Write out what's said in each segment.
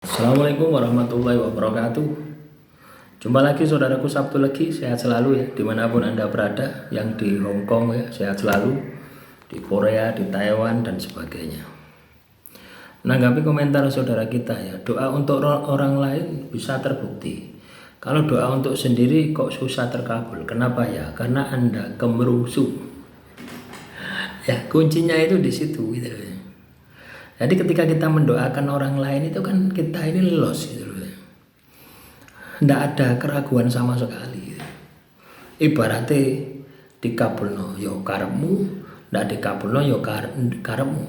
Assalamualaikum warahmatullahi wabarakatuh. Jumpa lagi saudaraku, Sabtu lagi, sehat selalu ya dimanapun Anda berada, yang di Hong Kong ya sehat selalu, di Korea, di Taiwan dan sebagainya. Menanggapi komentar saudara kita ya, doa untuk orang lain bisa terbukti. Kalau doa untuk sendiri kok susah terkabul. Kenapa ya? Karena Anda kemerusu. Ya, kuncinya itu di situ gitu. Jadi ketika kita mendoakan orang lain itu kan kita ini lost gitu loh. Nggak ada keraguan sama sekali. Ibaratnya dikabulno yo karepmu, ndak dikabulno yo karepmu.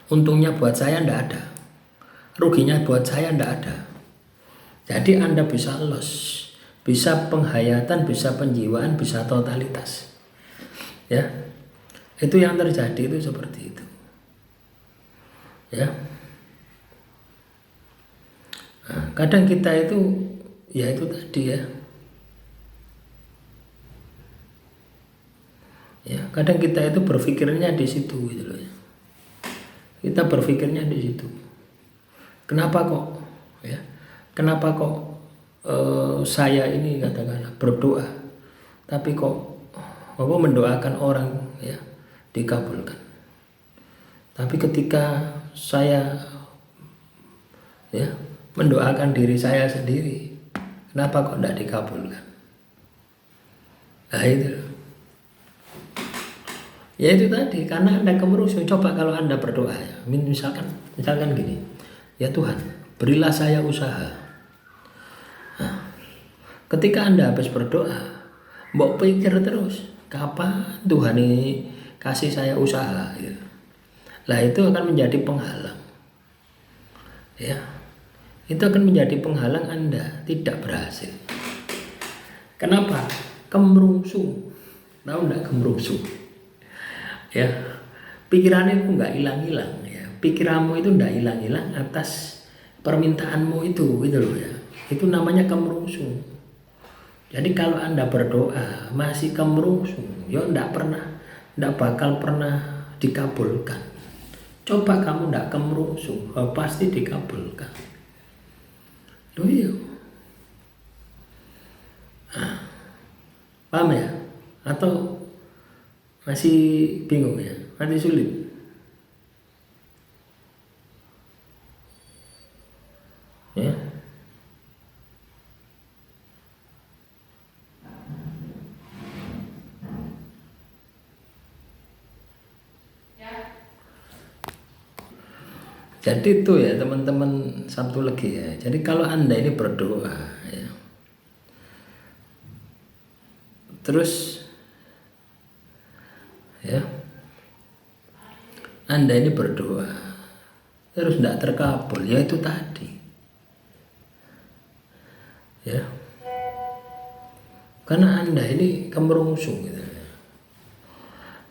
Untungnya buat saya ndak ada, ruginya buat saya ndak ada. Jadi Anda bisa loss, bisa penghayatan, bisa penjiwaan, bisa totalitas. Ya, itu yang terjadi itu seperti itu. Ya, nah, kadang kita itu ya itu tadi ya. Ya, kadang kita itu berpikirnya di situ gitu loh ya. Kita berpikirnya di situ. Kenapa kok ya? Kenapa kok saya ini katakanlah berdoa tapi kok apa mendoakan orang ya dikabulkan. Tapi ketika saya ya mendoakan diri saya sendiri, kenapa kok tidak dikabulkan? Nah itu. Ya itu tadi, karena Anda kemerusu. Coba kalau Anda berdoa ya, misalkan gini, ya Tuhan, berilah saya usaha. Nah, ketika Anda habis berdoa, mbok pikir terus, kapan Tuhan ini kasih saya usaha? Gitu. Lah itu akan menjadi penghalang. Ya, itu akan menjadi penghalang Anda tidak berhasil. Kenapa? Kemerusu. Tahu enggak kemerusu? Ya, pikirannya itu nggak hilang-hilang ya. Pikiranmu itu nggak hilang-hilang atas permintaanmu itu gitu loh ya. Itu namanya kemerusu. Jadi kalau Anda berdoa masih kemerusu, ya nggak bakal pernah dikabulkan. Coba kamu nggak kemerusu, pasti dikabulkan. Loh iya. Nah, paham ya? Atau masih bingung ya? Masih sulit? Ya. Jadi itu ya teman-teman Sabtu lagi ya. Jadi kalau Anda ini berdoa ya, terus ya Anda ini berdoa terus tidak terkabul, ya itu tadi ya, karena Anda ini kemerungsung gitu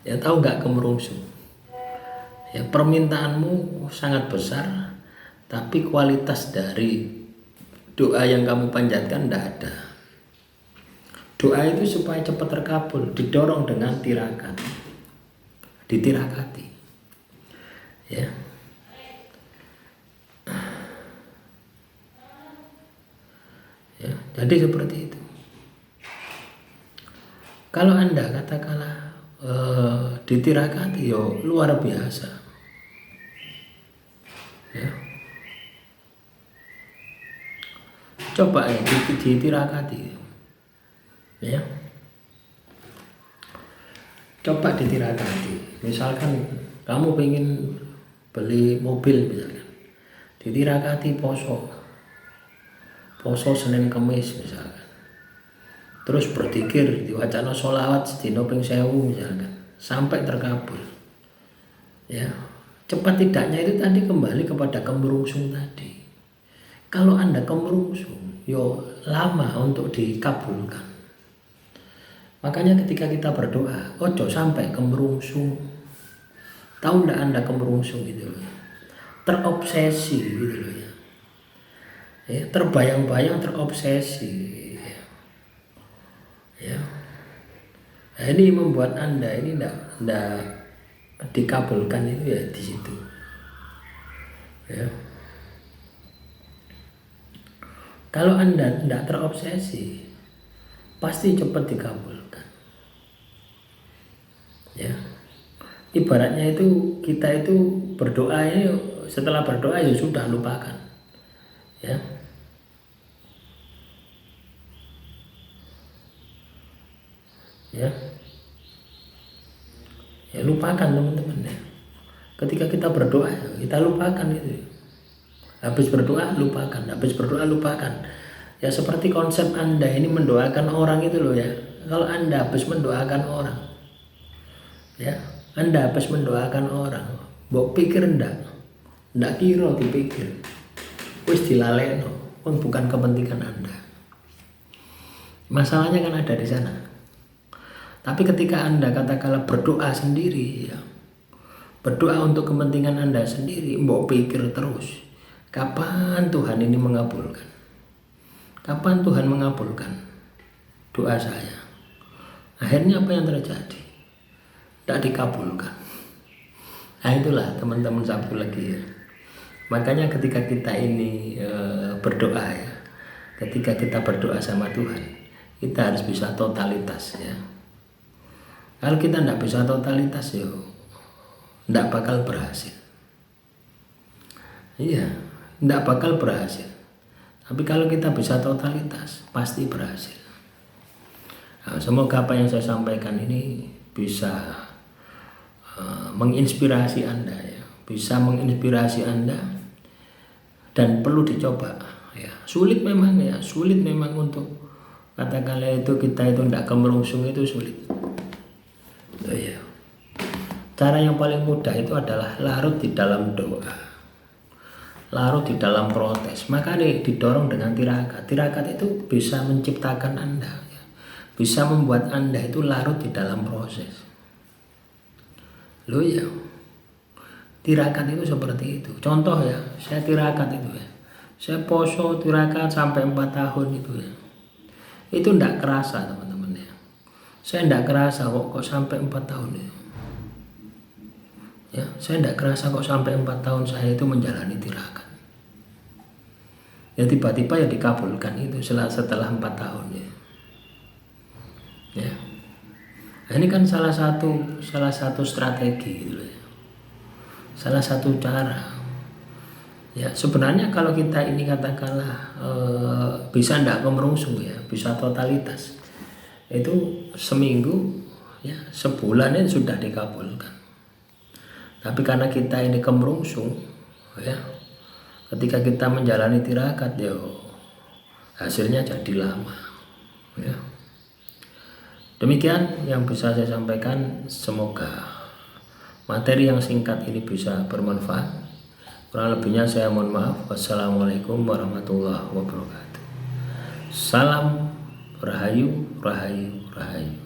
ya. Tahu nggak kemerungsung ya, permintaanmu sangat besar tapi kualitas dari doa yang kamu panjatkan tidak ada. Doa itu supaya cepat terkabul didorong dengan tirakat, ditirakati ya. Ya, jadi seperti itu. Kalau Anda katakanlah ditirakati yo luar biasa ya. Coba ya ditirakati ya. Coba ditirakati. Misalkan kamu pengen beli mobil misalkan, ditirakati poso Senin Kemis misalkan. Terus berzikir diwacana sholawat sedina ping 1000 misalkan sampai terkabul. Ya, cepat tidaknya itu tadi kembali kepada kemerungsung tadi. Kalau Anda kemerungsung, yo lama untuk dikabulkan. Makanya ketika kita berdoa, ojo sampai kemerungsung. Tahu enggak Anda kemerungsung gitu loh. Terobsesi gitu loh ya. Ya, terbayang-bayang terobsesi. Ya. Nah, ini membuat Anda ini enggak dikabulkan itu ya di situ. Ya. Kalau Anda tidak terobsesi, pasti cepat dikabulkan. Ya, ibaratnya itu kita itu berdoa ini, setelah berdoa ya sudah lupakan. Ya, ya, ya lupakan teman-teman ya. Ketika kita berdoa, kita lupakan itu. Habis berdoa lupakan, habis berdoa lupakan. Ya seperti konsep Anda ini mendoakan orang itu loh ya. Kalau Anda habis mendoakan orang, ya, Anda habis mendoakan orang, mbok pikir ndak kira dipikir, wis dilalekno, pun bukan kepentingan Anda. Masalahnya kan ada di sana. Tapi ketika Anda katakanlah berdoa sendiri, ya, berdoa untuk kepentingan Anda sendiri, mbok pikir terus, kapan Tuhan ini mengabulkan? Kapan Tuhan mengabulkan doa saya? Akhirnya apa yang terjadi? Tidak dikabulkan. Nah itulah teman-teman Sabtu lagi ya. Makanya ketika kita ini berdoa ya, ketika kita berdoa sama Tuhan, kita harus bisa totalitas ya. Kalau kita tidak bisa totalitas ya, tidak bakal berhasil. Iya, tidak bakal berhasil. Tapi kalau kita bisa totalitas, pasti berhasil. Nah, semoga apa yang saya sampaikan ini bisa menginspirasi Anda ya, bisa menginspirasi Anda dan perlu dicoba ya. Sulit memang ya, sulit memang untuk katakanlah itu kita itu tidak kemerungsung, itu sulit. Oh, ya. Cara yang paling mudah itu adalah larut di dalam doa, larut di dalam protes. Maka didorong dengan tirakat. Tirakat itu bisa menciptakan Anda ya, bisa membuat Anda itu larut di dalam proses. Loh ya, tirakat itu seperti itu. Contoh ya, saya tirakat itu ya, saya poso tirakat sampai 4 tahun itu ya, itu tidak kerasa teman-teman ya. Saya tidak kerasa kok sampai 4 tahun itu ya, saya tidak kerasa kok sampai 4 tahun saya itu menjalani tirakat ya. Tiba-tiba ya dikabulkan itu setelah 4 tahun ya. Ya, nah, ini kan salah satu strategi gitu ya, salah satu cara ya. Sebenarnya kalau kita ini katakanlah bisa ndak kemerungsung ya, bisa totalitas, itu seminggu ya, sebulan itu sudah dikabulkan. Tapi karena kita ini kemerungsung ya, ketika kita menjalani tirakat ya, hasilnya jadi lama ya. Demikian yang bisa saya sampaikan. Semoga materi yang singkat ini bisa bermanfaat. Kurang lebihnya saya mohon maaf. Wassalamualaikum warahmatullahi wabarakatuh. Salam Rahayu, Rahayu, Rahayu.